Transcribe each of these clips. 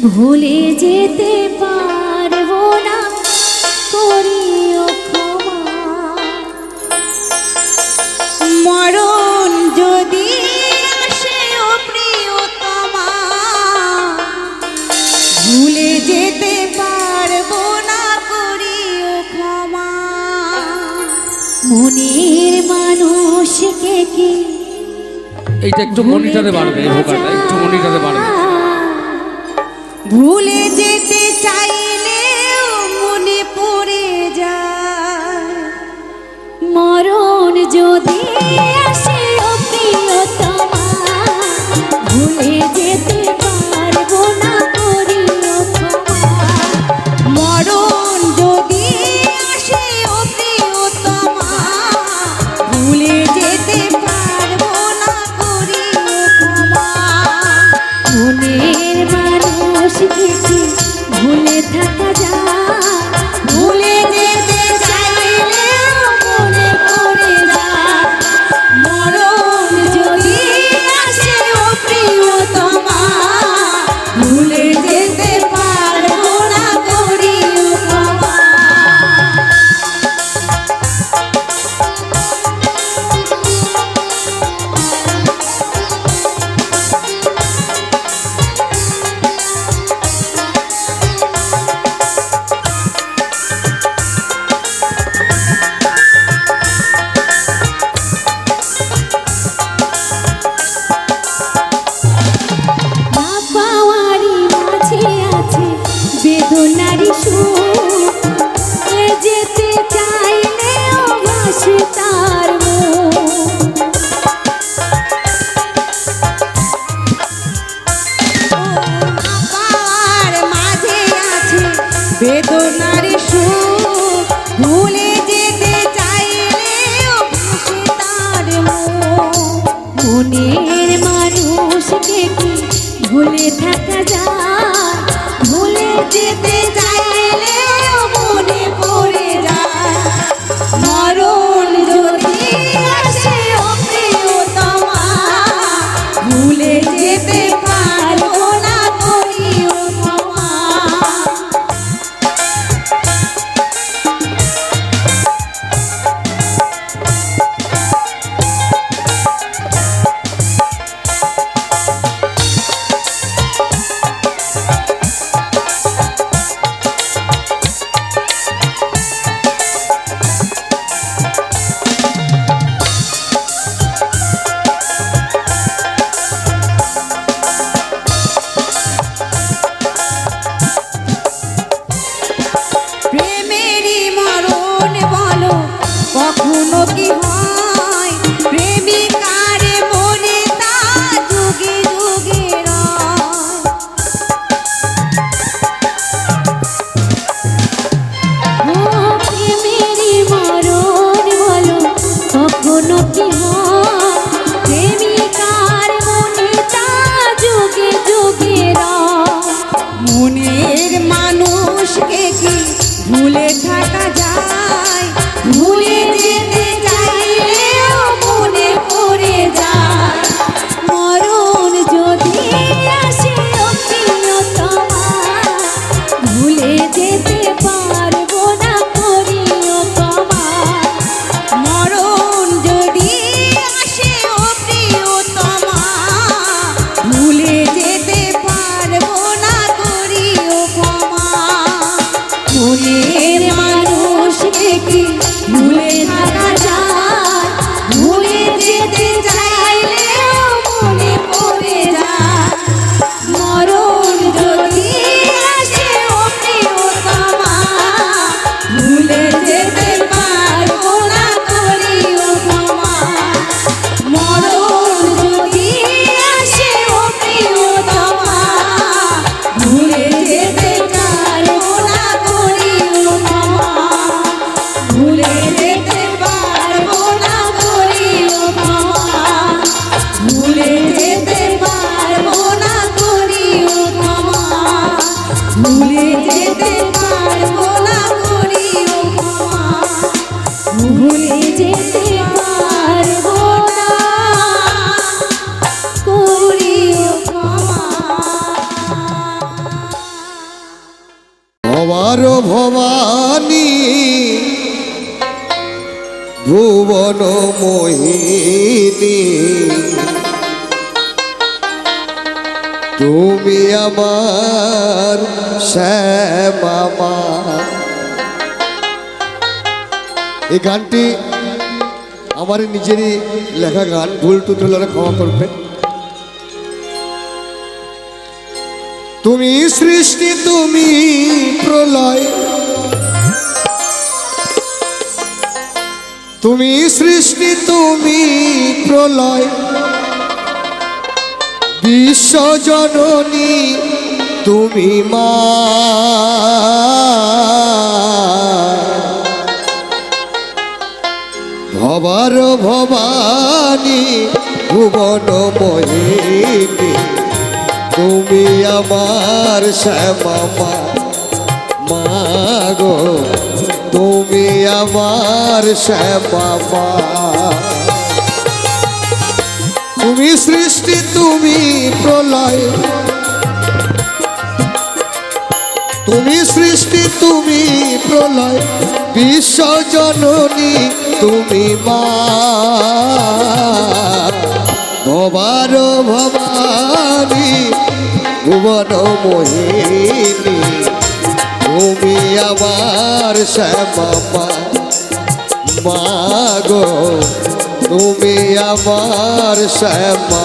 ভুলে যেতে পারবো না, করিও ক্ষমা। মরণ যদি আসে ও প্রিয়তমা, ভুলে যেতে পারবো না, করিও ক্ষমা। মনের মানুষকে কি এইটা একটু মনিটরে বাড়বে, এই ভোকালটা একটু মনিটরে বাড়বে। ভুলে যেতে চাইলেও মনে পড়ে যায়, মরণ যদি আসে ও প্রিয়তমা, ভুলে যেতে পারবো না, করিও ক্ষমা। মরণ যদি আসে ও প্রিয়তমা, ভুলে যেতে পারবো না, করিও ক্ষমা। মনের মানুষকে কি ভুলে থাকা যায়? ভুলে যেতে চাইলেও মনে পড়ে যায়, মরণ যদি আসে ও প্রিয়তমা, ভুলে যেতে পারবো না, করিও ক্ষমা। না পাওয়ারই মাঝে আছে বেদনারই সুখ, এ যেতে চাইলেও ভাসে তার মুখ। পাওয়ার মাঝে আছে বেদনার সুখ, ভুলে যেতে চাইলেও ভাসে তার মুখ। মনের মানুষকে কি ভুলে থাকা যায়? ভুলে যেতে চাইলেও মনে পড়ে যায়, মরণ যদি আসে ও প্রিয়তমা, ভুলে যেতে পারবো না, করিও ক্ষমা। ভবার ভবানী ভুবন মোহিনী তুমি আমার শ্যামা। এই গানটি আমার নিজেরই লেখা গান, ভুল টুটুল হলে ক্ষমা করবে। তুমি সৃষ্টি তুমি প্রলয়, তুমি সৃষ্টি তুমি প্রলয়, বিশ্বজননী তুমি মা। ভবার ভবানী ভুবন মোহিনী তুমি আমার শ্যামা মা গো, তুমি আমার শ্যামা। তুমি সৃষ্টি তুমি প্রলয়, তুমি সৃষ্টি তুমি প্রলয়, বিশ্বজননী তুমি মা। ভবার ভবানী ভুবন মোহিনী তুমি আমার শ্যামা মা গো, তুমি আমার শ্যামা।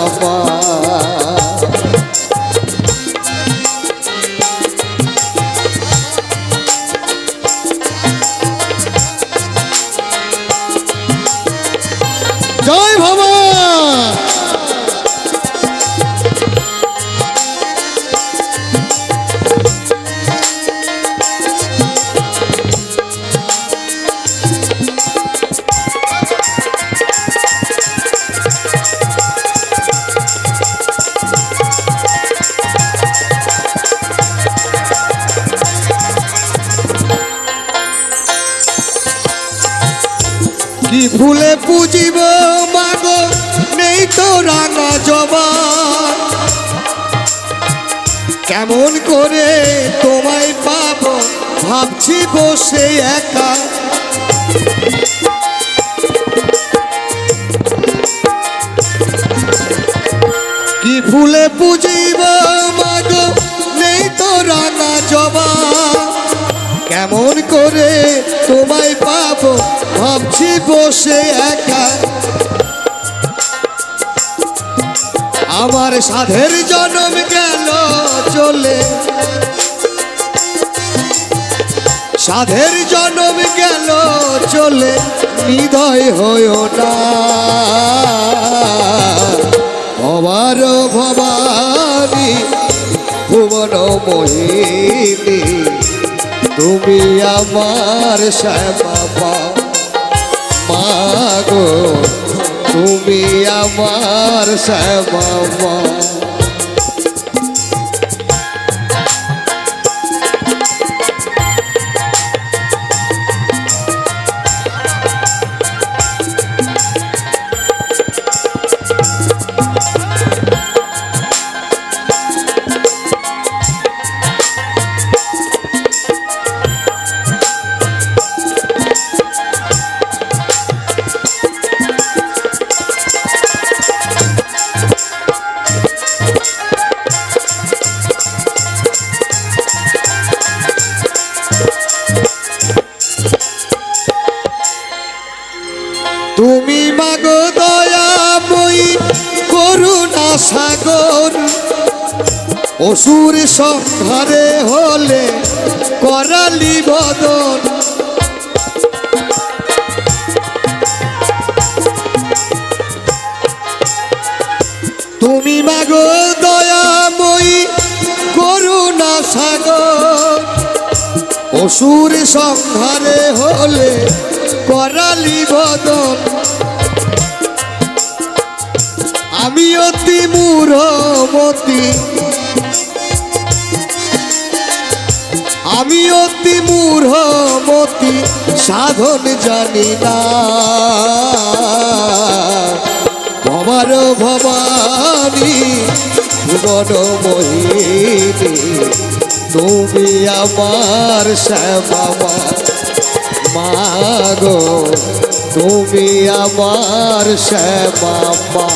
জয় ভবা। কি ফুলে পুজিব মাগো, নেই তো রাঙা জবা, কেমন করে তোমায় পাবো ভাবছি বসে একা। কি ফুলে পুজিব মাগো, নেই তো রাঙা জবা, কেমন করে তোমায় পাবো ভাবছি বসে একা। আমার সাধের জন্ম গেল চলে, সাধের জন্ম গেল চলে, হৃদয় হইও না। ভবার ভবানী ভুবন মোহিনী তুমি আমার শ্যামা মা গো, তুমি আমার শ্যামা। তুমি মাগো দয়াময়ী করুণা সাগর, অসুর সংহারে হলে করালি বদন। তুমি মাগো দয়াময়ী করুণা সাগর, অসুর সংহারে হলে করালি বদন। আমি অতি মূঢ়মতি, আমি অতি মূঢ়মতি, সাধন জানি না। ভবার ভবানী ভুবন মোহিনী তুমি আমার শ্যামা মা গো তুমি আমার শ্যামা মা।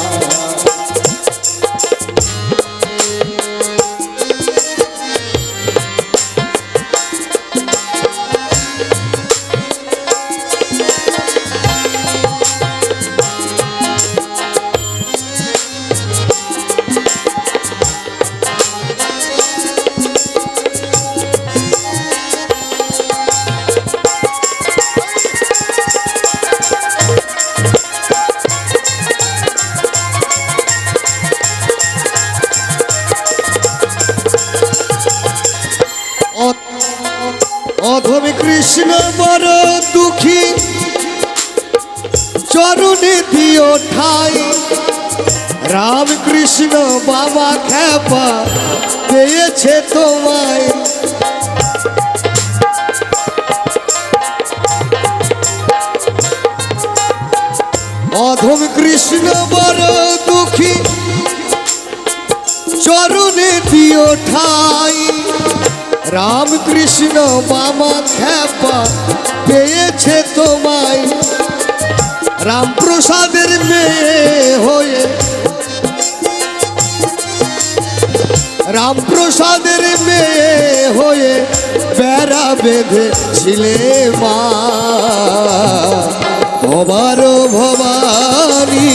অধমে কৃষ্ণ বড় দুঃখী চরণে দিও ঠাই রামকৃষ্ণ বাবা খেপা পেয়েছে তোমায়। অধম কৃষ্ণ বড় দুঃখী চরণে দিও ঠাই রামকৃষ্ণ মামা খেপা পেয়েছে তোমায়। রামপ্রসাদের মেয়ে হয়ে রামপ্রসাদের মেয়ে হয়ে বেড়া বেঁধেছিলে মা। ভবার ভবানী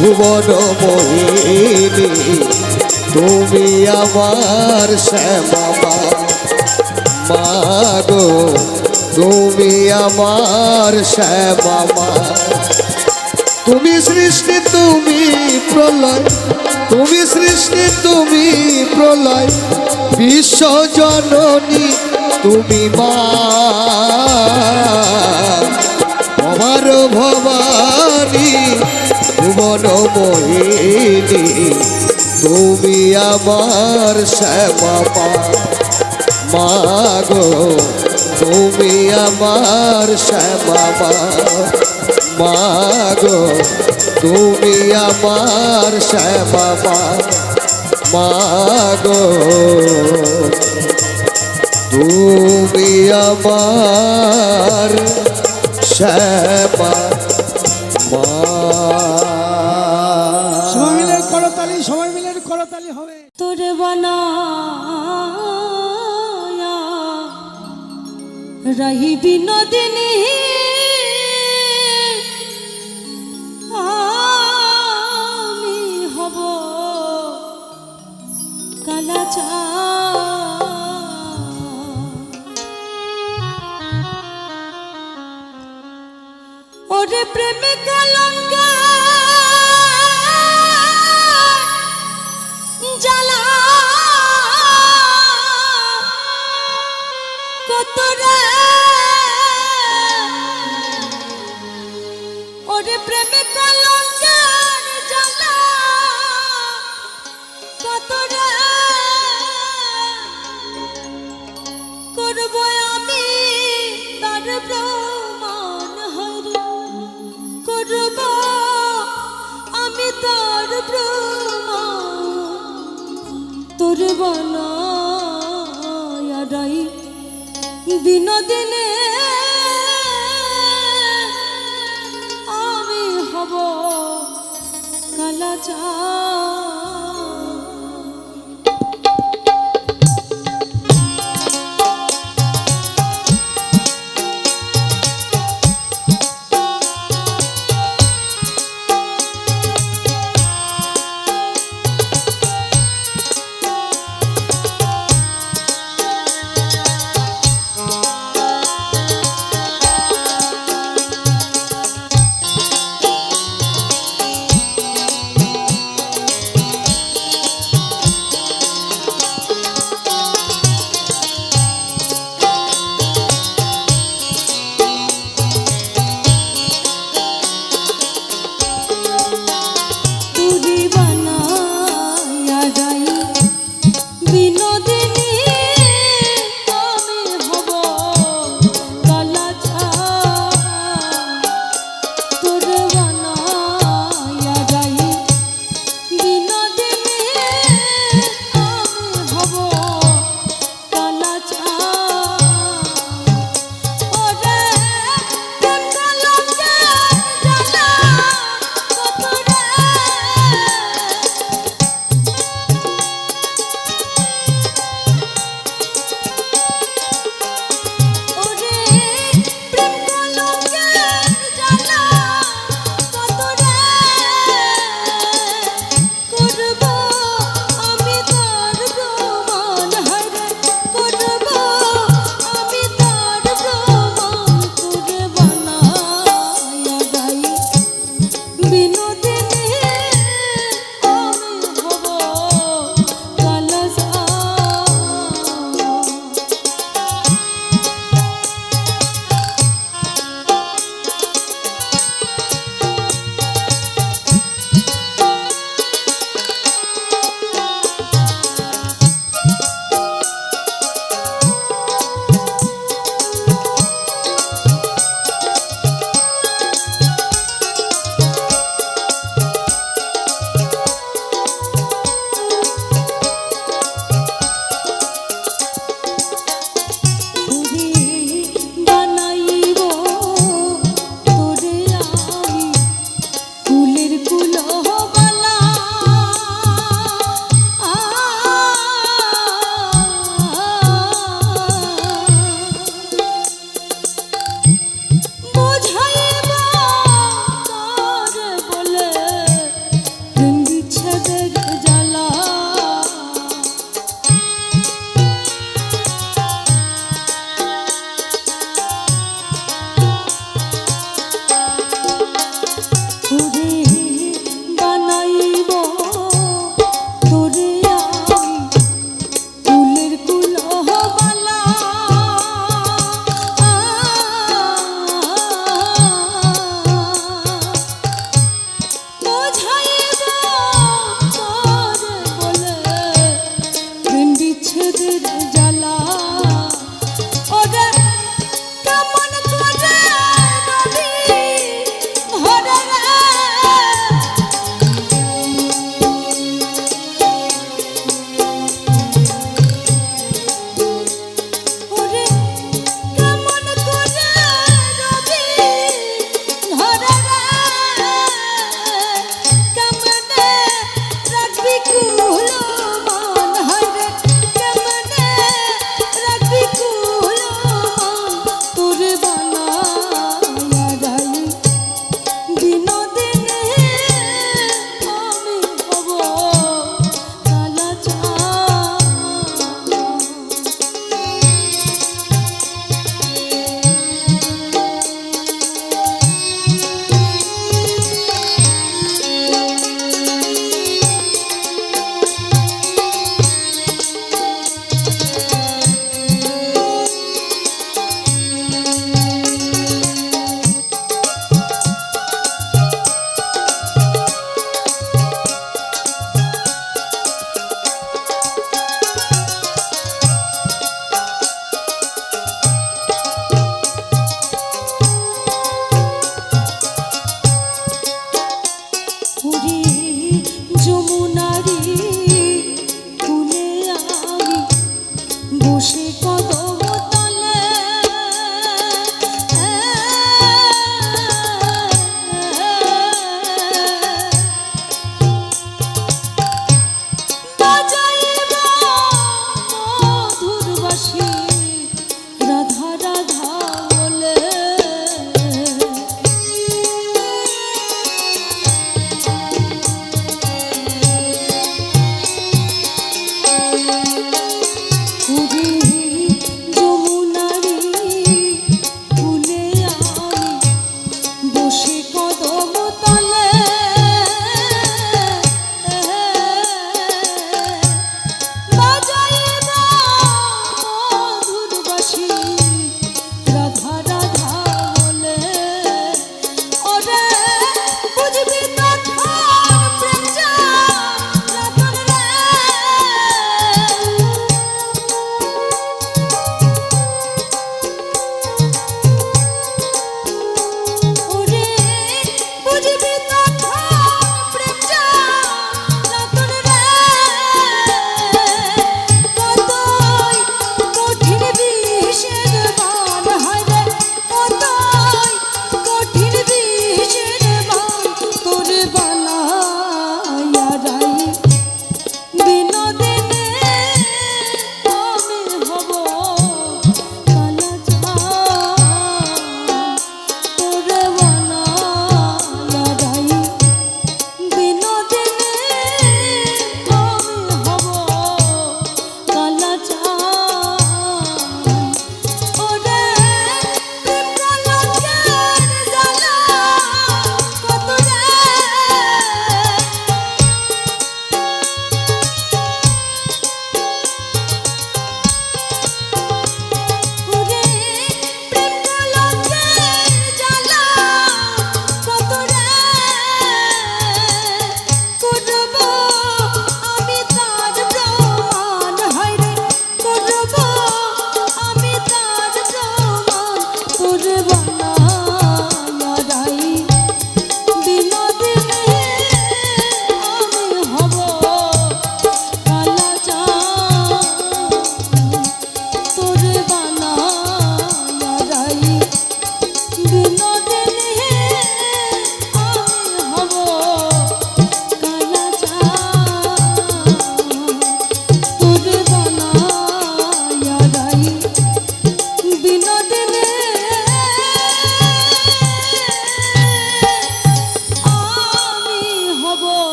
ভুবন মোহিনী তুমি আমার শ্যামা মা গো তুমি আমার শ্যামা মা। তুমি সৃষ্টি তুমি প্রলয় তুমি সৃষ্টি তুমি প্রলয় বিশ্ব জননী তুমি মা। ভবার ভবানী ভুবন মোহিনী তুমি আমার শ্যামা মা গো তুমি আমার শ্যামা মা গো তুমি আমার শ্যামা মা গো তুমি আমার শ্যামা মা। সবাই মিলে করতালি, সবাই মিলে করতালি হবে। তোর রহি বিনোদিনী আমি হব কালাচা। ওরে প্রেমে কলঙ্কা জ্বালা কত রে। ওরে প্রেমে কলঙ্কার জ্বালা কত রে। করব আমি তার প্রমাণ হরি করব আমি তার প্রমাণ। তোর বনাই বিনোদিনে আমি হব কালাচা।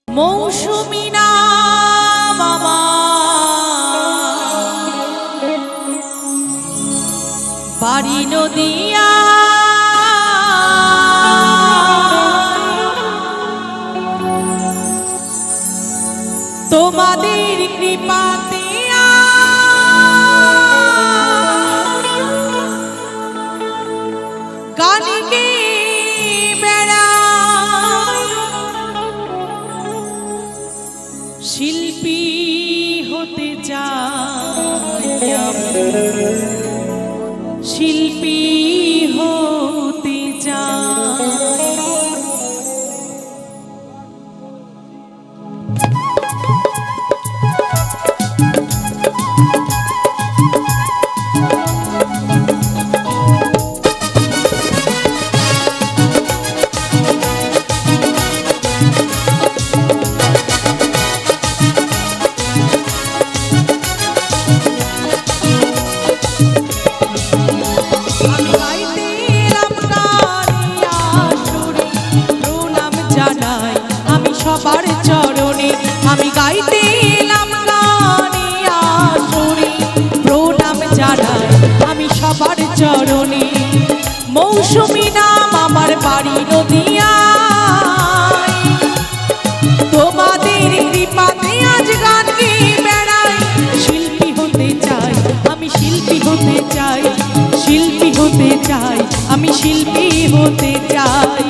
মৌসুমী নাম বাড়ি নদিয়া তোমাদের কৃপাতে গানকে শিল্পী হতে চাই শিল্পী হতে চাই সবার চরণে আমি গাইতে এলাম গানিয়া সুরে প্রণাম জানাই আমি সবার চরণে মৌসুমী নাম আমার বাড়ি নদিয়ায় তোমাদের কৃপাতে আজ গান গেয়ে বেড়াই শিল্পী হতে চাই আমি শিল্পী হতে চাই শিল্পী হতে চাই আমি শিল্পী হতে চাই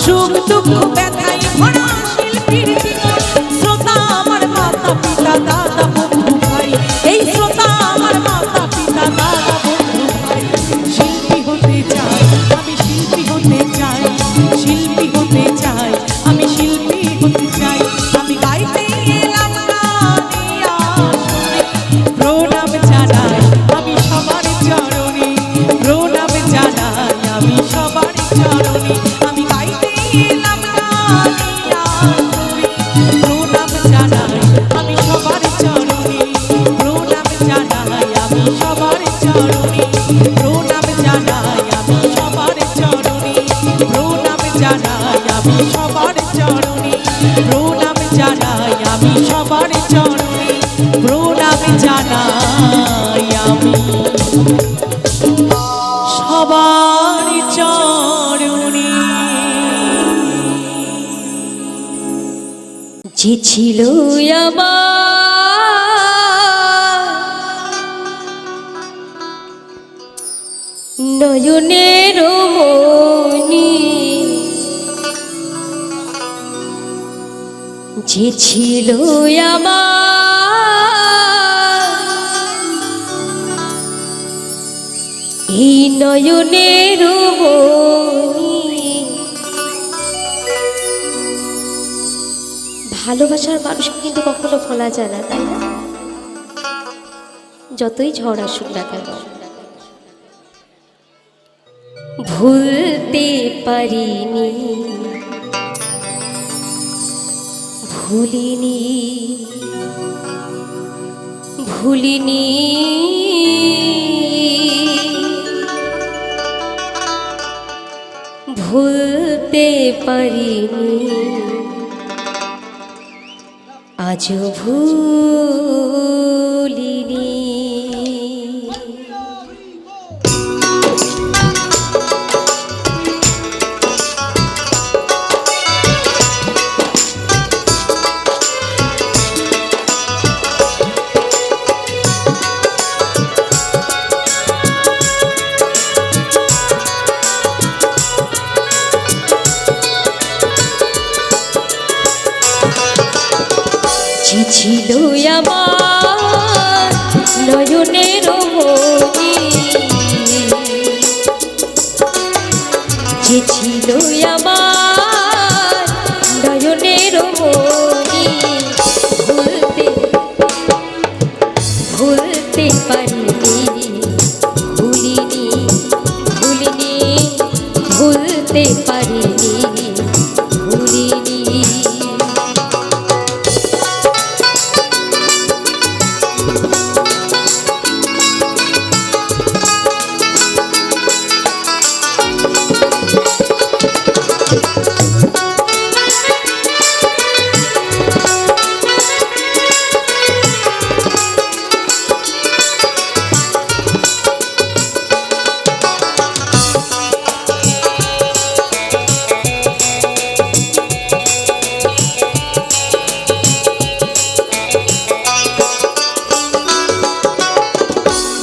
সুখ দুঃখ ব্যথায় ভরা শিল্পীর জীবন শ্রোতা যে ছিল আমার নয়নের মনি, যে ছিল আমার এই নয়নের মনি। ভালোবাসার মানুষকে কিন্তু কখনো ভোলা যায় না, তাই না? যতই ঝড় আসুক না কেন ভুলতে পারিনি, ভুলিনি, ভুলিনি, ভুলতে পারিনি, আজও ভুলিনি। যে ছিল আমার নয়নের মনি, যে ছিল আমার নয়নের মনি, ভুলতে ভুলতে পারিনি, ভুলিনি, ভুলিনি, ভুলতে পারিনি, ভুলিনি।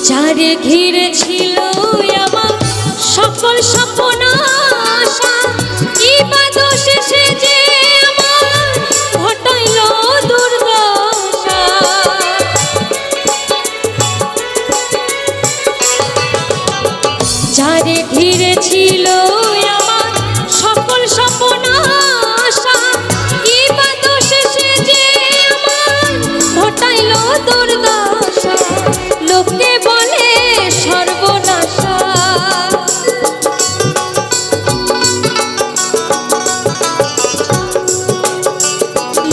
যারে ঘিরে ছিল আমার সকল স্বপ্ন আশা, কি বা দোষ সে যে আমার ঘটাইল দুর্দশা। যারে ঘিরে ছিল আমার সকল স্বপ্ন আশা, কি বা দোষ সে যে আমার ঘটাইল দুর্দশা। লোকে বলে সর্বনাশা,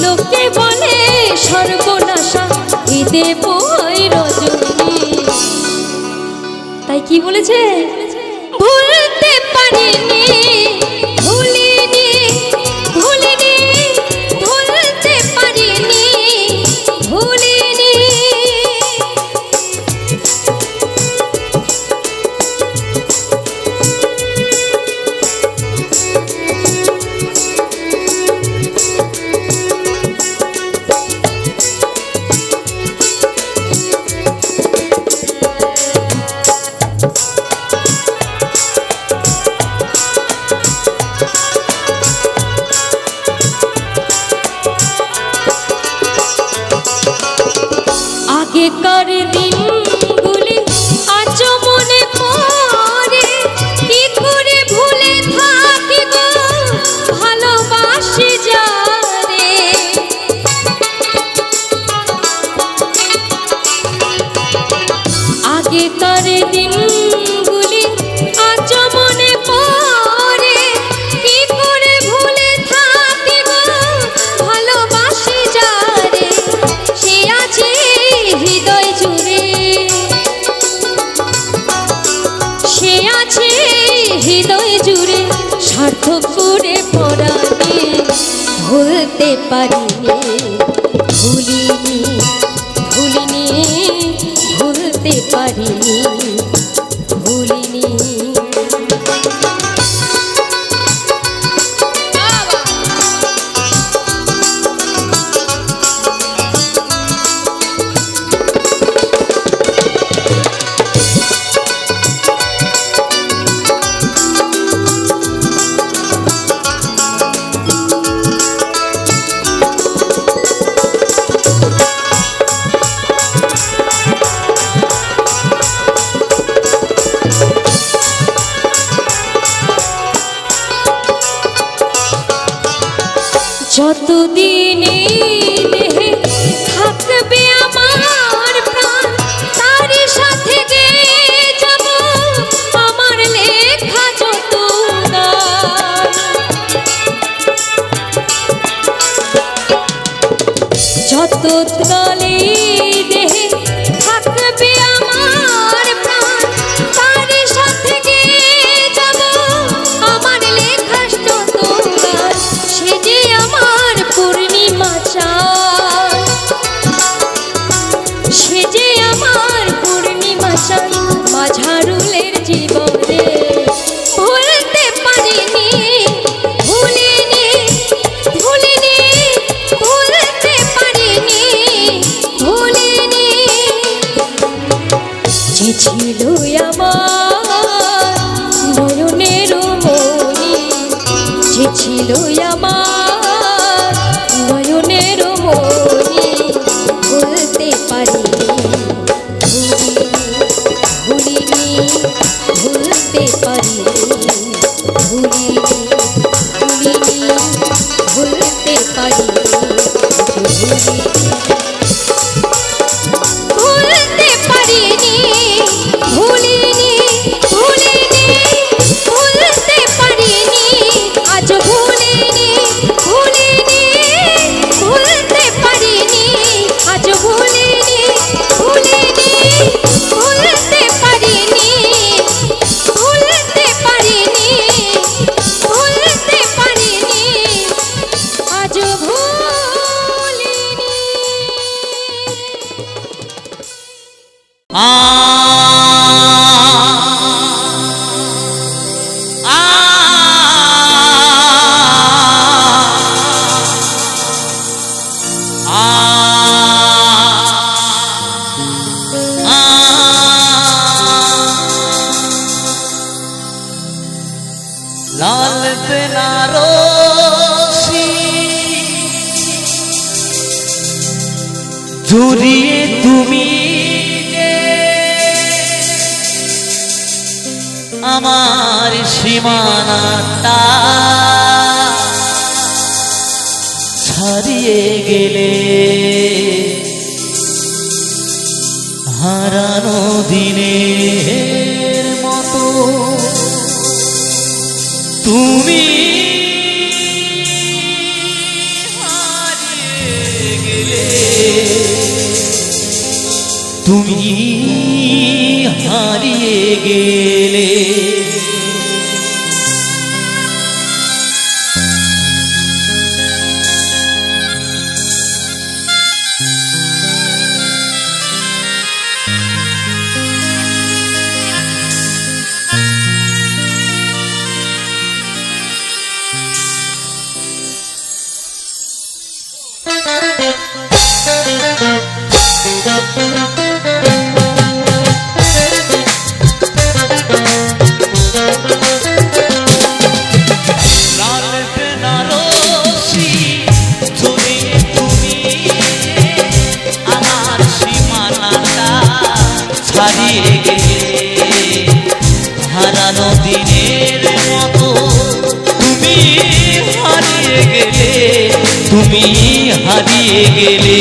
লোকে বলে সর্বনাশা, এ দেব রজনী। তাই কি বলেছে? ভুলতে পারিনি, ভুলিনি, ভুলিনি, ভুলতে পারিনি, ভুলিনি। আগেকার দিনগুলি আজ মনে পড়ে, কি করে ভুলে থাকি গো ভালোবাসি যারে। আগেকার দিনগুলি আজ মনে পড়ে, কি করে ভুলে থাকি গো ভালোবাসি যারে। সে আছে হৃদয় জুড়ে, সে আছে হৃদয় জুড়ে, সার্থক করে পড়ানি। ভুলতে পারিনি, ভুলিনি, ভুলিনি, ভুলতে পারিনি, ভুলিনি। অন্তঃস্থলে দেহে থাকবে আমার প্রাণ, তার সাথে গেয়ে যাব আমার লেখা শত গান। সে যে আমার পূর্ণিমা চাঁদ, সে যে আমার পূর্ণিমা চাঁদ, মাঝারুলের জীবনে ভুলতে পারিনি, ভুলিনি, ভুলিনি, ভুলতে পারিনি, ভুলিনি। যে ছিল আমার নয়নের মণি, যে ছিল আমার নয়নের মণি, ভুলতে পারিনি, ভুলিনি, ভুলতে পারিনি, ভুলিনি, ভুলিনি, ভুলতে পারিনি, ভুলতে পারিনি, ভুলিনি, ভুলিনি, ভুলতে পারিনি, আজ ভুলিনি, ভুলিনি, ভুলতে পারিনি, আজ ভুলিনি, ভুলিনি, ভুলতে পারিনি, ভুলতে পারিনি, ভুলতে পারিনি, আজ ভুলিনি। লাল বেনারসি জড়িয়ে তুমি যে আমার সীমানাটা ছাড়িয়ে গেলে, হারানো দিনের মতো তুমি হারিয়ে গেলে, তুমি হারিয়ে গেলে। লাল বেনারসি জড়িয়ে তুমি আমার সীমানাটা ছাড়িয়ে গেলে, হারানো দিনের মতো তুমি হারিয়ে গেলে, তুমি হারিয়ে গেলে।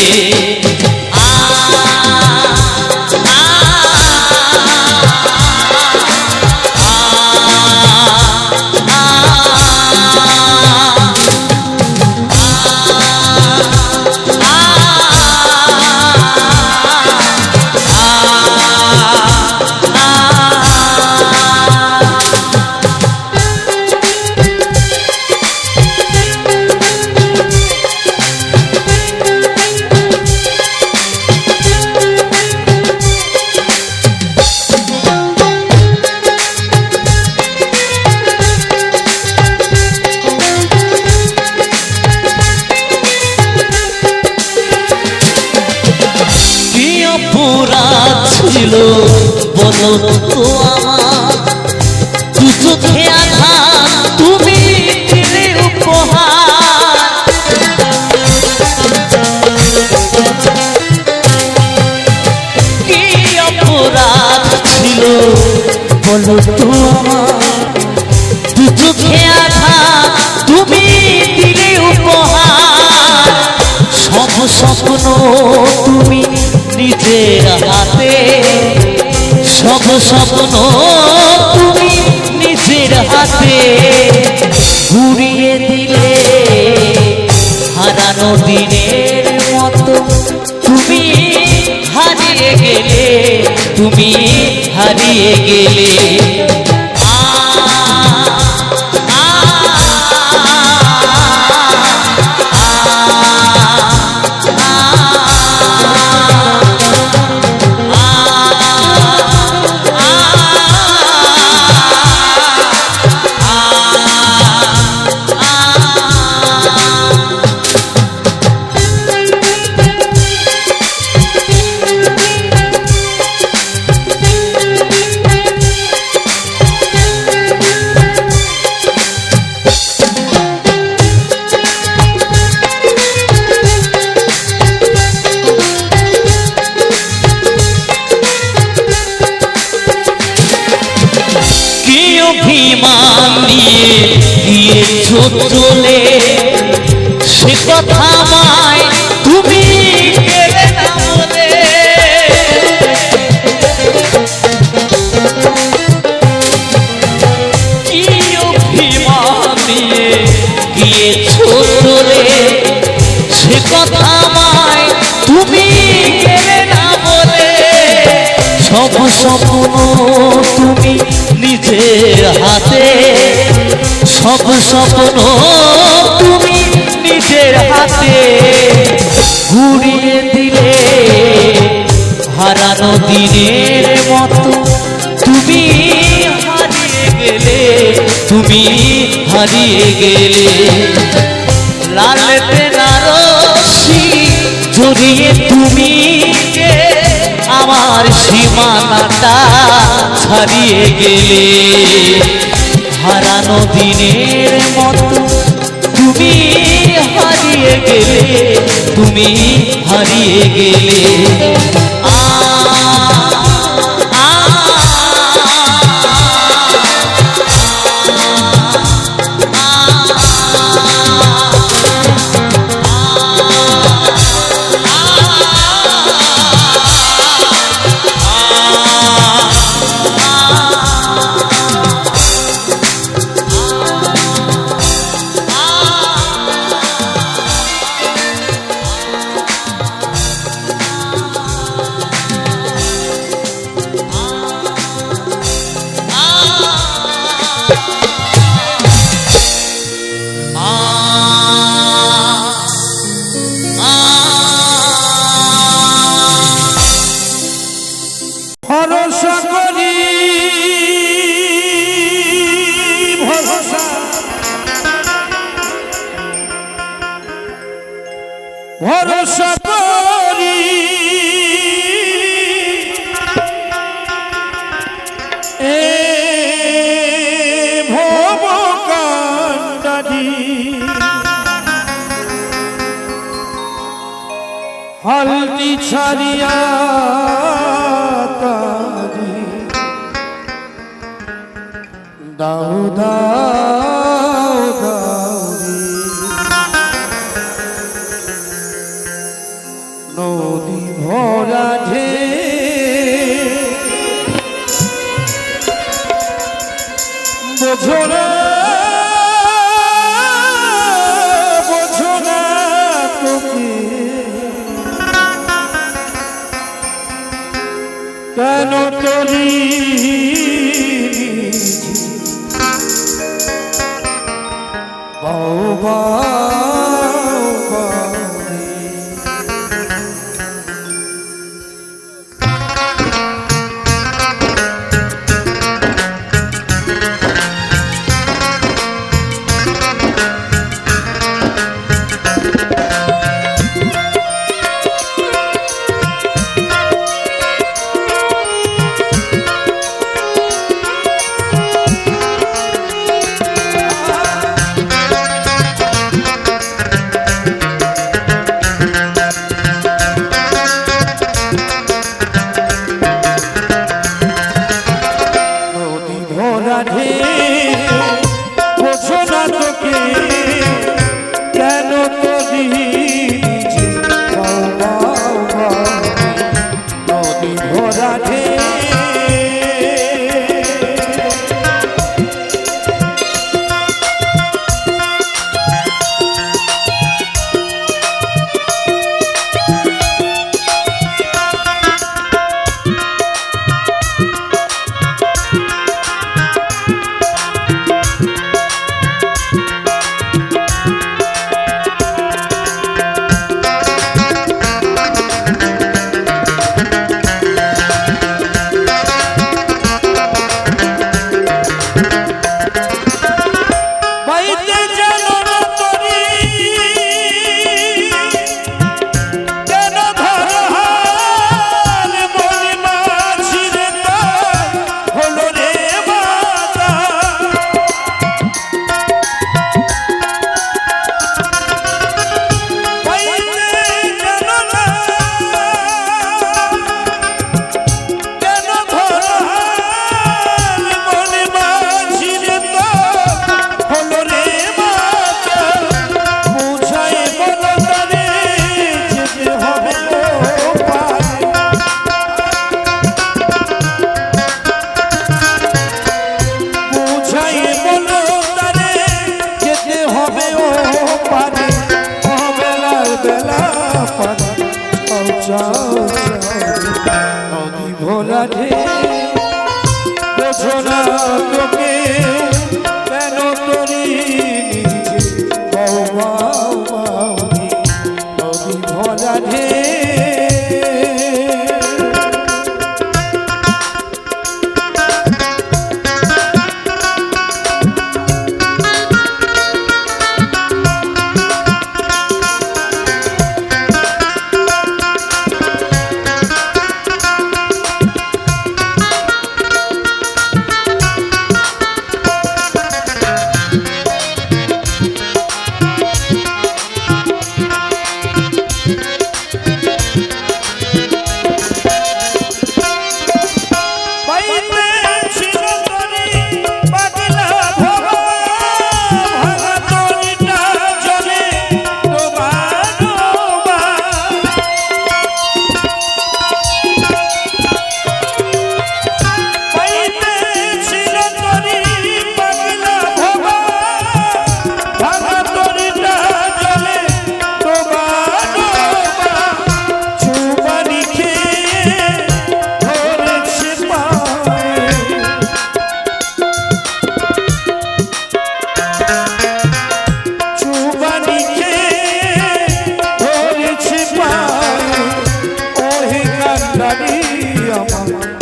ছিল বলো তো আমার, দু চোখে আঘাত তুমি দিলে উপহার। কি অপরাধ ছিল বলো তো আমার, দু চোখে আঘাত তুমি দিলে উপহার। সব স্বপ্ন তুমি নিজের হাতে, সব স্বপ্ন তুমি নিজের হাতে ঘুরিয়ে দিলে, হারানো দিনের মতো তুমি হারিয়ে গেলে, তুমি হারিয়ে গেলে। অভিমান নিয়ে গিয়েছো চলে, সে কথা আমায় তুমি গেলে না বলে। কি অভিমান নিয়ে গিয়েছো চলে, সে কথা আমায় তুমি গেলে না বলে। সব স্বপ্ন তুমি নিজের হাতে, সব স্বপ্ন তুমি নিজের হাতে ঘুরিয়ে দিলে। হারানো দিনের মতো তুমি হারিয়ে গেলে, তুমি হারিয়ে গেলে। লাল বেনারসি জড়িয়ে তুমি যে আমার সীমানাটা ছাড়িয়ে গেলে। হারানো দিনের মতো তুমি হারিয়ে গেলে, তুমি হারিয়ে গেলে। ভরসা করি ভরসা, ভরসা করি এ ভব কান্ডারি। হালটি ছাড়িয়া দাও দাও দাও রে, নদী ভরা ঢে বোঝো না বোঝো না তোকে কেন তরি বাবা চাও নদী ভোলা ঢেউ বোঝো না তোকে কেন তোরি নদী ভোলা ঢেউ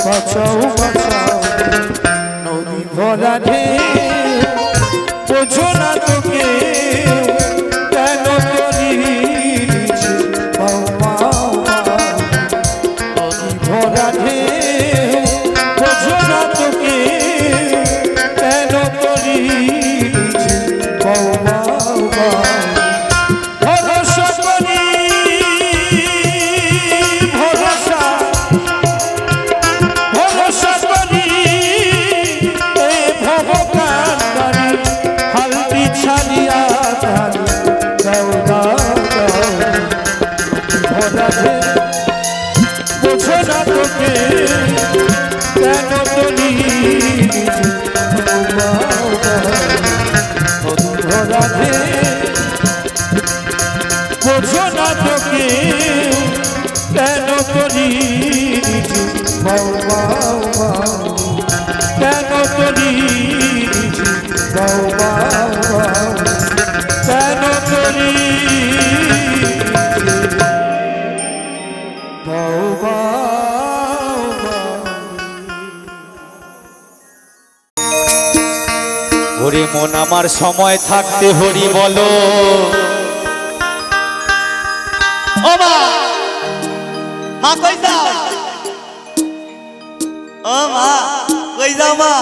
বাঁচাও বাঁচাও নদী ভরা ঢেউ বোঝো না তোকে কেন তোরি পাও পাও নদী ভরা ঢেউ বোঝো না তোকে কেন তোরি পাও পাও ভরসা করি ভরসা বোঝো না তোকে কেন তোলি বোঝো না তোকে কেন তোলি কেন তোলি কেন তোলি হরি মন আমার সময় থাকতে হরি বলো ও মা মা কই যাও ও মা কই যাও মা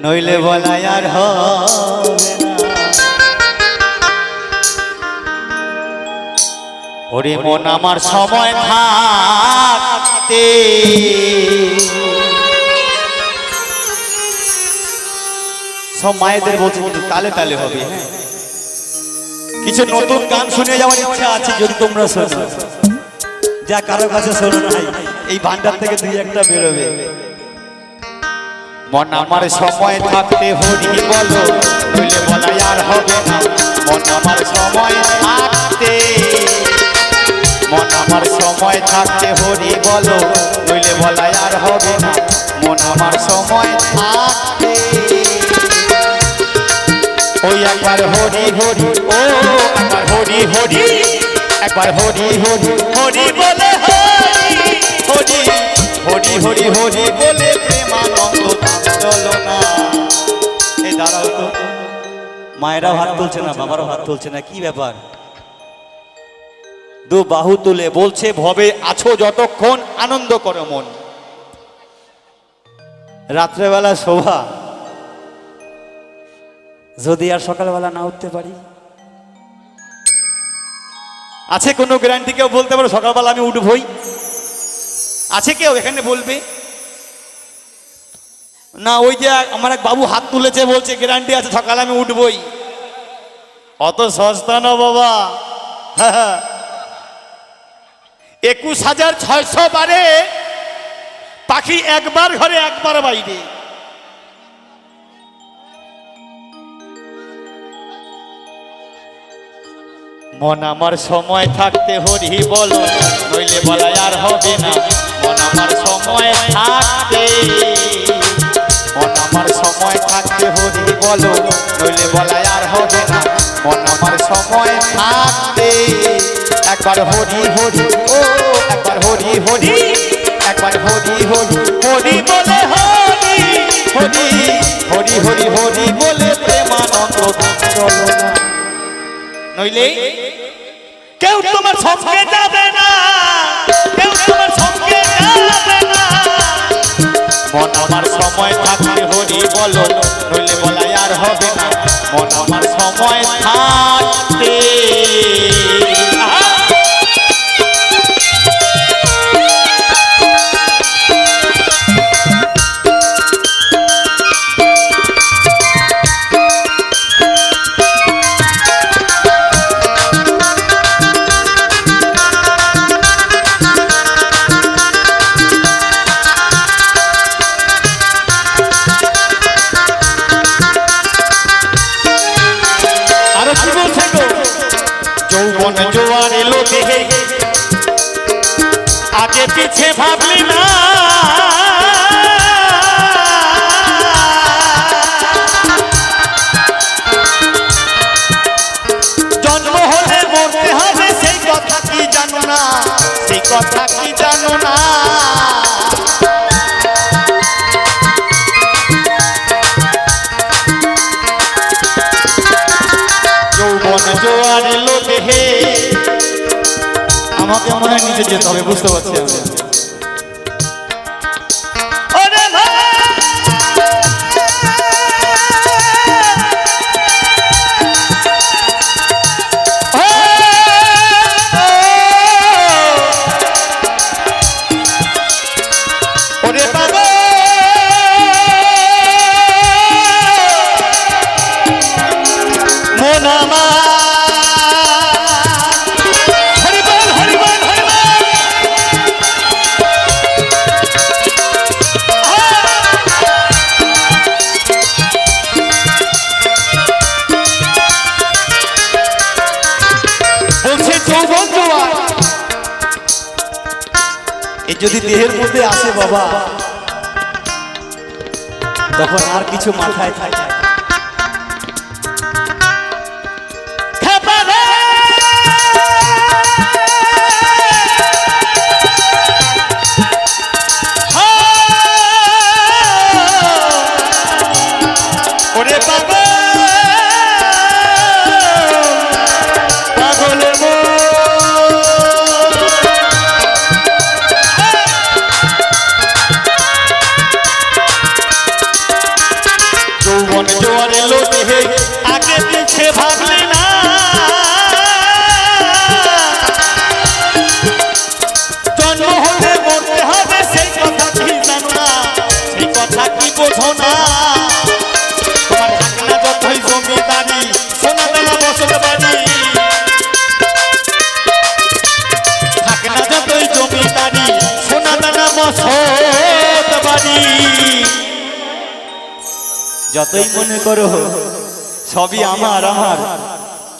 নইলে বলাই আর হবে না হরি মন আমার সময় থাকতে সব মায়েদের বলছে কিন্তু তালে তালে হবে হ্যাঁ কিছু নতুন গান শুনে যাওয়ার ইচ্ছা আছে যদি তোমরা শোনো যা কারো কাছে শোনো নাই এই ভান্ডার থেকে দুই একটা বেরোবে মন আমার সময় থাকতে হরি বলো নইলে বলাই আর হবে না মন আমার সময় থাকতে মন আমার সময় থাকতে হরি বলো নইলে বলাই আর হবে না মন আমার সময় থাকতে ওই একবার হরি হরি ও একবার হরি হরি একবার হরি হরি হরি বলে হরি হরি হরি হরি হরি বলে প্রেমানন্দ চলো না এই দাঁড়াও তো মায়েরাও হাত তুলছে না বাবারও হাত তুলছে না কি ব্যাপার দু বাহু তুলে বলছে ভবে আছো যতক্ষণ আনন্দ করো মন রাত্রেবেলা শোভা যদি আর সকালবেলা না উঠতে পারি আছে কোনো গ্যারান্টি কেউ বলতে পারো সকালবেলা আমি উঠবই আছে কেউ এখানে বলবে না ওই যে আমার এক বাবু হাত তুলেছে বলছে গ্যারান্টি আছে সকালে আমি উঠবই অত সস্তা না বাবা 21,600 বারে পাখি একবার ঘরে একবার বাইরে মন আমার সময় থাকতে হরি বলো, নইলে বলাই আর হবে না। মন আমার সময় থাকতে, মন আমার সময় থাকতে হরি বলো, নইলে বলাই আর হবে না। মন আমার সময় থাকতে একবার হরি হরি, ও একবার হরি হরি, একবার হরি হরি হরি বলে হরি হরি হরি হরি হরি বলে প্রেমানন্দ চলো না, নইলে কেউ তোমার সঙ্গে যাবে না, কেউ তোমার সঙ্গে যাবে না। মন আমার সময় থাকতে হরি বলো, নইলে বলাই আর হবে না। মন আমার সময় থাকতে যৌবন জোয়ার এলো দেহে, আগে পিছে ভাবলি না। জন্ম হলে মরতে হবে সেই কথা কি জানো না, সেই কথা কি জানো না। যৌবন জোয়ার এলো দেহে, আমাকে মনে হয় নিচে যেতে হবে, বুঝতে পারছি আমি। যদি দেহের মধ্যে আসে বাবা, তখন আর কিছু মাথায় থাকে। ওরে বাবা জোয়ার এলো দেহে, আগে পিছে ভাবলি না। জন্ম হলে মরতে হবে সেই কথা কি জানো না, সেই কথা কি বোঝো না। তোমার থাকে না যতই জমিদারি, সোনা দানা বসত বাড়ি, থাকে না যতই জমিদারি, সোনা দানা বসত বাড়ি। যতই মনে করো সবই আমার, আমার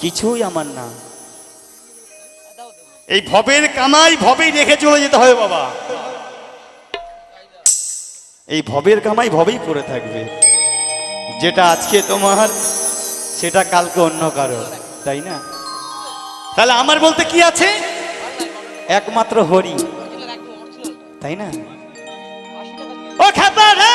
কিছুই আমার না। এই ভবের কামাই ভবেই রেখে চলে যেতে হবে বাবা, এই ভবের কামাই ভবেই পড়ে থাকবে। যেটা আজকে তোমার সেটা কালকে অন্য কারো, তাই না? তাহলে আমার বলতে কি আছে? একমাত্র হরি, তাই না? ও খাতা রে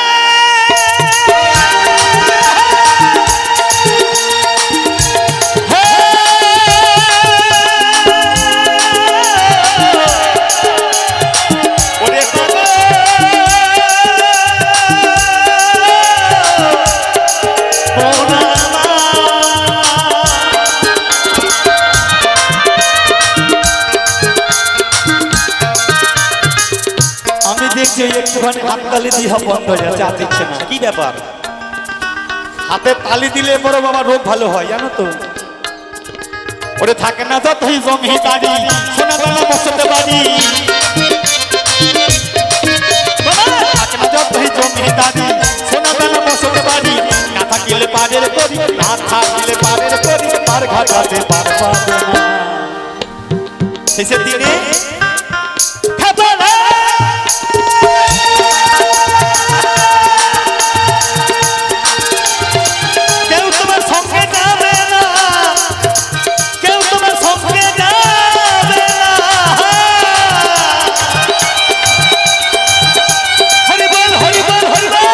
একটুখানি হাত তালি দিয়ে বন্ধ হয়ে যাচ্ছে, আর দিচ্ছে না, কি ব্যাপার? হাতে তালি দিলে বড় বাবা রোগ ভালো হয়, জানো তো? ওরে থাকে না যতই জমিদারি, সোনা দানা বসতে বাড়ি, থাকে না যতই জমিদারি, সোনা দানা বসতে বাড়ি। না থাকিলে পারের করি, না থাকিলে পারের করি, পার ঘাটাতে পার পাবে না। শেষের দিনে খেপানা কেউ তোমার সঙ্গে যাবে না, কেউ তোমার সঙ্গে যাবে না। হরি বল হরি বল হরি বল।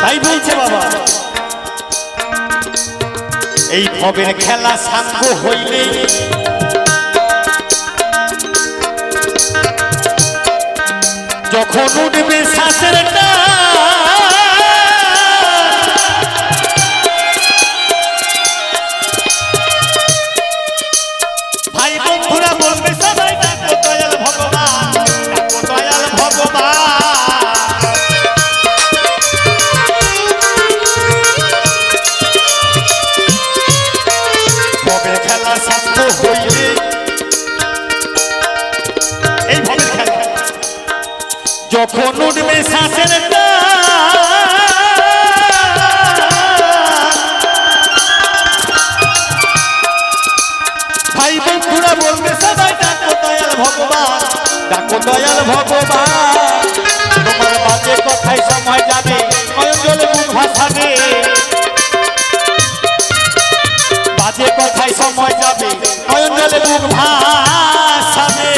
তাই বলছে বাবা, এই ভবের খেলা সাঙ্গ হইলে যখন উঠবে শ্বাসের টান, ভাই বন্ধুরা বলবে সবাই ডাকো দয়াল ভগবান, ডাকো দয়াল ভগবান। ভবের খেলা সাঙ্গ হইলে, এই ভবের খেলা যখন উঠবে শ্বাসের টান, ভাই বন্ধুরা বলবে সবাই ডাকো দয়াল ভগবান, ডাকো দয়াল ভগবান। তোমার বাজে কথায় সময় যাবে, নয়ন জলে মুখ ভাসাবে, বাজে কথায় সময় যাবে, নয়ন জলে মুখ ভাসাবে।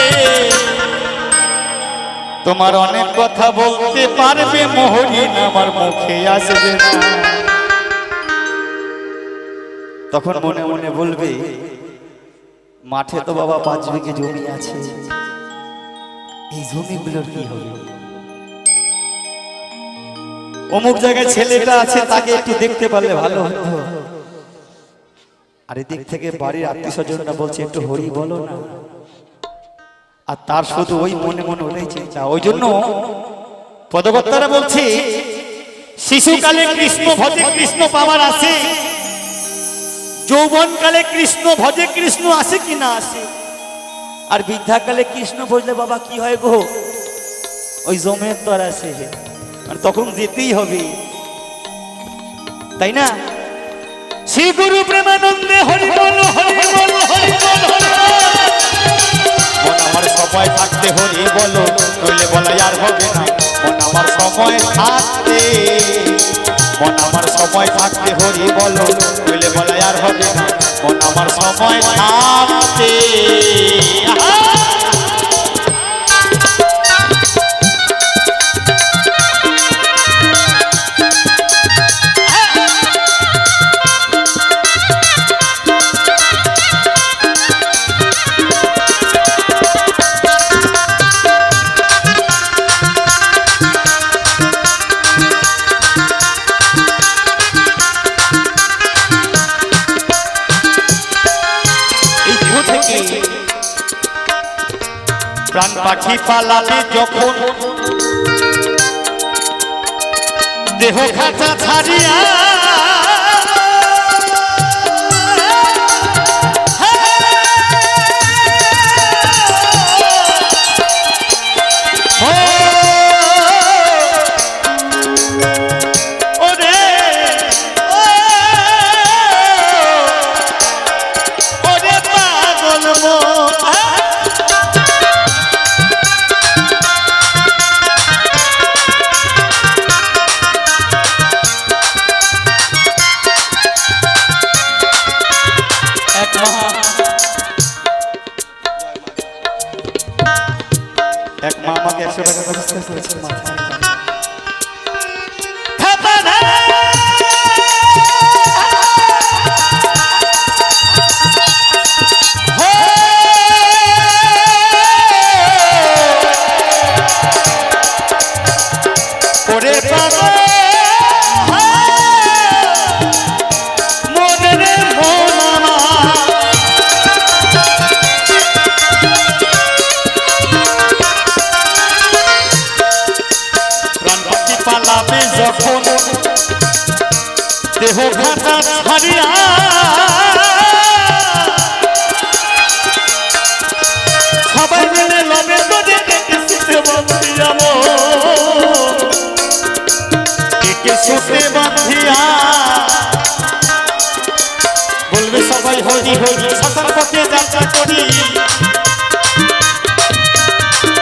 তোমার অনেক কথা বলতে পারবে মোহরিন, আমার মুখে আসবে না। তখন মনে মনে বলবে, মাঠে তো বাবা 5 বিঘে জমি আছে, এই জমিগুলোর কি হবে? অমুক জায়গায় ছেলেটা আছে, তাকে একটু দেখতে পারলে ভালো হতো। আর এদিক থেকে বাড়ির আত্মীয় স্বজনরা বলছে একটু হরি বলো না, আর তার শুধু ওই মনে মনে ওটাই চিন্তা। ওই জন্য পদকর্তারা বলছে, শিশুকালে কৃষ্ণ ভজে কৃষ্ণ পাওয়ার আসে, যৌবনকালে কৃষ্ণ ভজে কৃষ্ণ আসে কি না আসে, আর বৃদ্ধাকালে কৃষ্ণ ভজলে বাবা কি হয় গো, ওই জমের তর আসে, আর তখন যেতেই হবে, তাই না? শ্রী গুরু প্রেমানন্দে হরি বল হরি বল হরি বল হরি বল। মন আমার সময় থাকতে হরি বলো, নইলে বলাই আর হবে না। মন আমার সময় থাকতে, মন আমার সময় থাকতে হরি বলো, নইলে বলাই আর হবে না। মন আমার সময় থাকতে। প্রাণ পাখি পালালে যখন দেহ খাঁচা ছাড়িয়া, এক মা আমাকে 100 টাকা খরচ করেছে মাথায়। যখন দেহ ভাতা ছাড়িয়া সবাই মিলে লবে তোরে ডেকে শুতে বাঁধিয়া ডেকে শুতে বাঁধিয়া বলবে সবাই হরি হরি শ্মশান পথে যাত্রা করি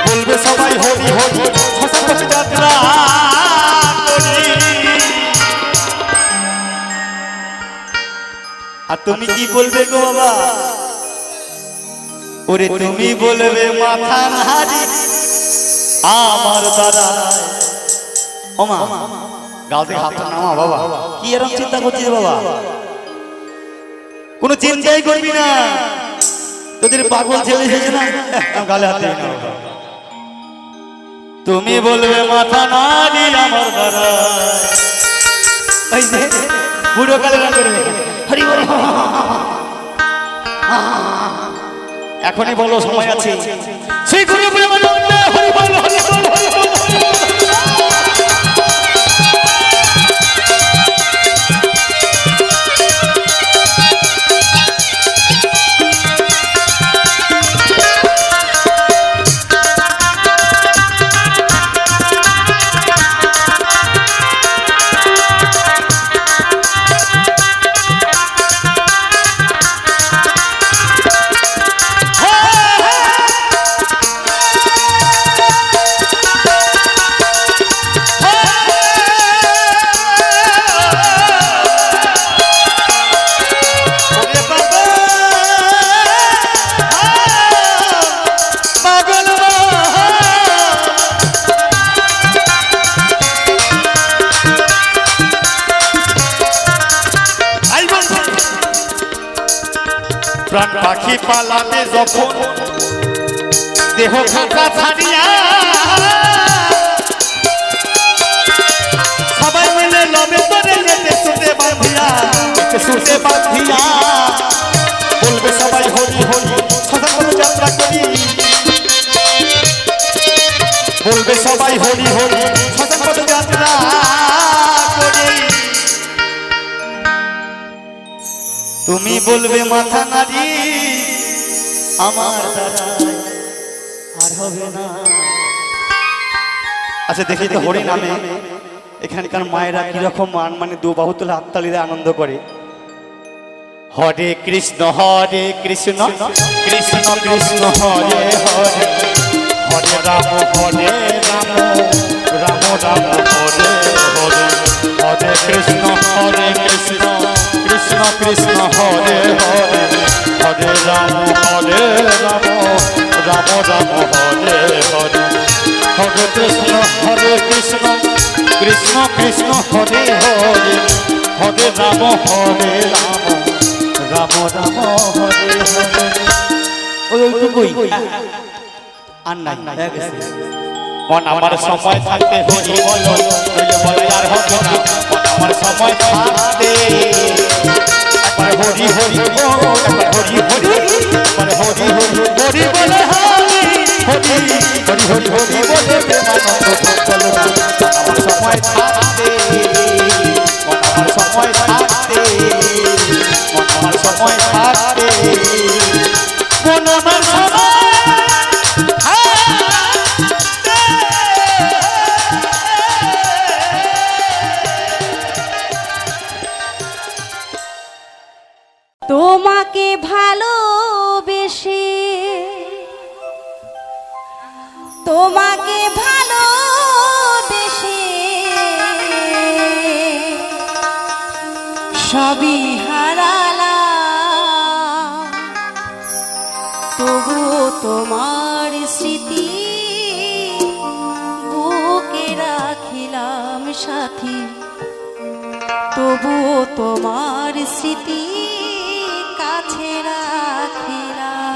বলবে সবাই হরি হরি শ্মশান পথে যাত্রা করি। আর তুমি কি বলবে গো বাবা? ওরে তুমি বলবে মাথা নাড়ি আমার দ্বারা। ও মা গাল থেকে হাতটা নামা বাবা, কি এরকম চিন্তা করছিস বাবা? কোনো চিন্তাই করবি না, তোদের পাগল ছেলে এসেছে না, গালে হাত দিবি না। তুমি বলবে মাথা নাড়ি আমার দ্বারা। বুড়ো কালে না করবে হরি বল, এখনই বলো সময় আছে। সেই করে বলে হরি বল হরি বল হরি বল। প্রাণ পাখি পালাতে যখন দেহ খাতা ছাড়িয়া সবাই মিলে লবে তোরে যেতে শুতে বাঁধিয়া শুতে বাঁধিয়া বলবে সবাই হরি হরি শ্মশান পথে যাত্রা করি বলবে সবাই হরি হরি শ্মশান পথে যাত্রা করি। তুমি বলবে মাথা নাড়ি আমার দ্বারা আর হবে না। আচ্ছা দেখি তো হরি নামে এখানকার মায়েরা কিরকম মানে দু বাহু তুলে হাততালিতে আনন্দ করে। হরে কৃষ্ণ কৃষ্ণ কৃষ্ণ হরে হরে হরে রাম রাম রাম রাম হরে হরে হরে কৃষ্ণ কৃষ্ণ কৃষ্ণ কৃষ্ণ হরে হরে হরে রাম রাম রাম রাম হরে হরে হরে কৃষ্ণ কৃষ্ণ কৃষ্ণ কৃষ্ণ হরে হরে হরে রাম রাম রাম রাম হরে হরে। ওইটুকুই আর নাই মন আমার সময় থাকতে হরি বলো বলে আর হবে না। মন আমার সময় থাকতে একবার হরি হরি একবার হরি হরি একবার হরি হরি হরি বলে হরি হরি হরি হরি হরি বলে প্রেমানন্দ চলো না। আমার সময় থাকতে মন আমার সময় থাকতে মন আমার সময় থাকতে মন আমার সময় তোমাকে ভালোবেসে তোমাকে ভালোবেসে সবই হারালাম, তবুও তোমার স্মৃতি বুকে রাখিলাম সাথী, তবুও তোমার স্মৃতি কাছে রাখিলাম।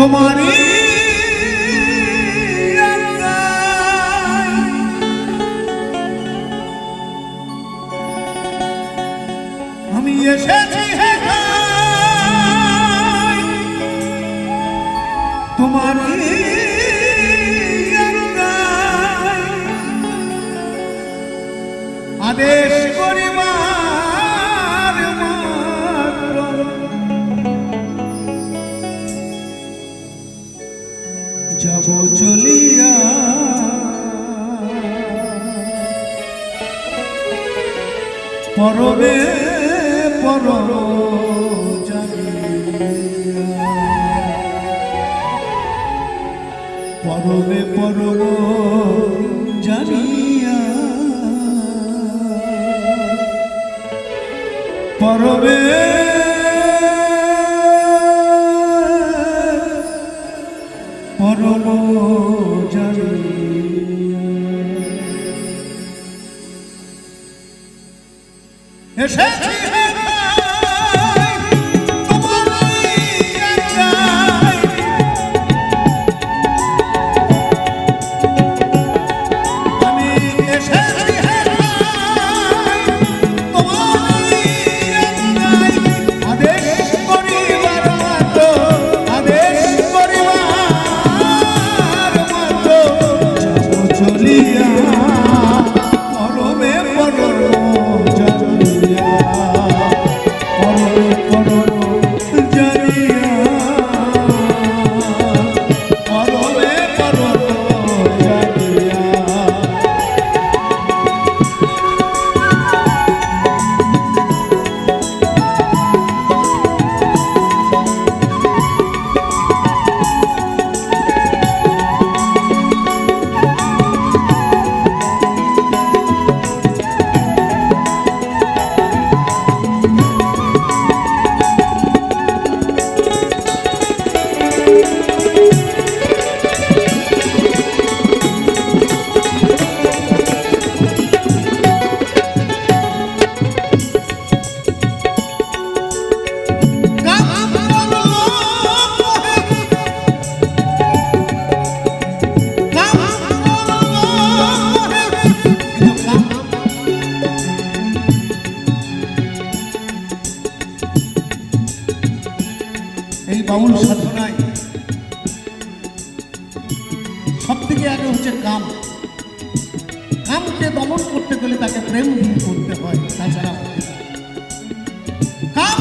তোমারই আমি এসেছি তোমারই আদেশ করিবার মাত্র যাব চলিয়া পরবে পর পরবে পরব জানিয়া পরবে পরব জানিয়া এসেছি এই বাউল সাধনায় সব থেকে আগে হচ্ছে কাম। কামকে দমন করতে গেলে তাকে প্রেম দিয়ে করতে হয়, তাছাড়া হতে পারে না। কাম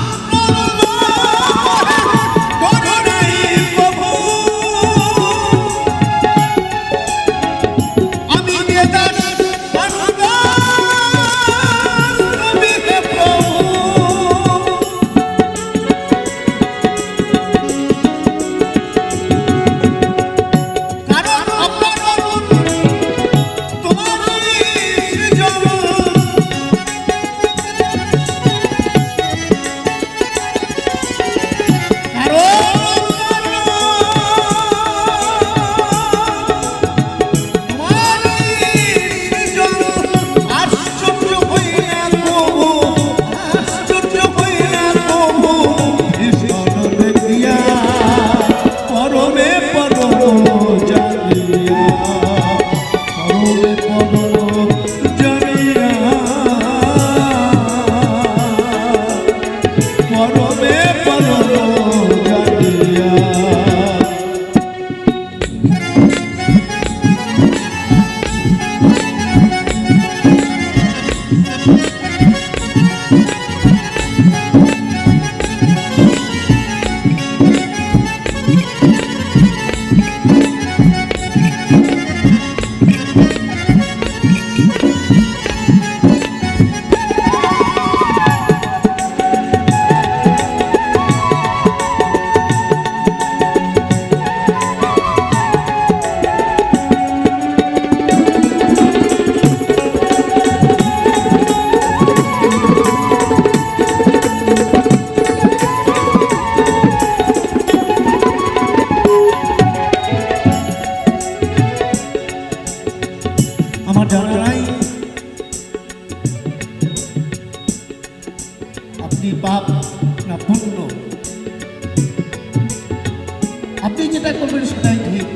যেটা করবেন সেটাই ঠিক।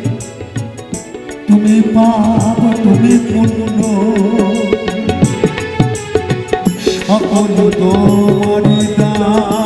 তুমি পাপ তুমি পুণ্য সকল তোমার দান।